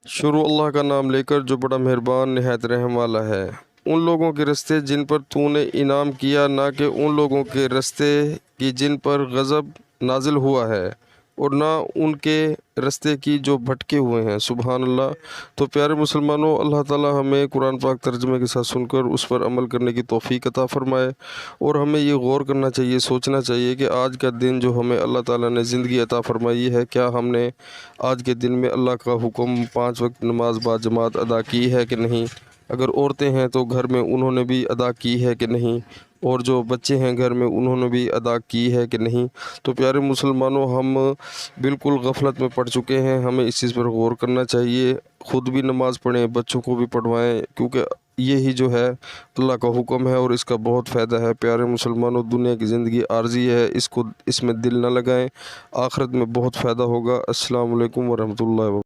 शुरू अल्लाह का नाम लेकर जो बड़ा मेहरबान निहायत रहम वाला है। उन लोगों के रस्ते जिन पर तूने इनाम किया, ना कि उन लोगों के रस्ते की जिन पर गज़ब नाजिल हुआ है, और ना उनके रस्ते की जो भटके हुए हैं। सुबहान अल्लाह। तो प्यारे मुसलमानों, अल्लाह ताला हमें कुरान पाक तर्जुमे के साथ सुनकर उस पर अमल करने की तौफ़ीक अता फ़रमाए। और हमें ये गौर करना चाहिए, सोचना चाहिए कि आज का दिन जो हमें अल्लाह ताला ने ज़िंदगी अता फ़रमाई है, क्या हमने आज के दिन में अल्लाह का हुक्म 5 वक्त नमाज बाजमात अदा की है कि नहीं। अगर औरतें हैं तो घर में उन्होंने भी अदा की है कि नहीं, और जो बच्चे हैं घर में उन्होंने भी अदा की है कि नहीं। तो प्यारे मुसलमानों, हम बिल्कुल गफलत में पड़ चुके हैं। हमें इस चीज़ पर गौर करना चाहिए। ख़ुद भी नमाज़ पढ़ें, बच्चों को भी पढ़वाएं, क्योंकि यही जो है अल्लाह का हुक्म है और इसका बहुत फ़ायदा है। प्यारे मुसलमानों, दुनिया की ज़िंदगी आर्जी है, इसको इसमें दिल न लगाएं, आखिरत में बहुत फ़ायदा होगा। अस्सलाम वालेकुम वरहमतुल्लाहि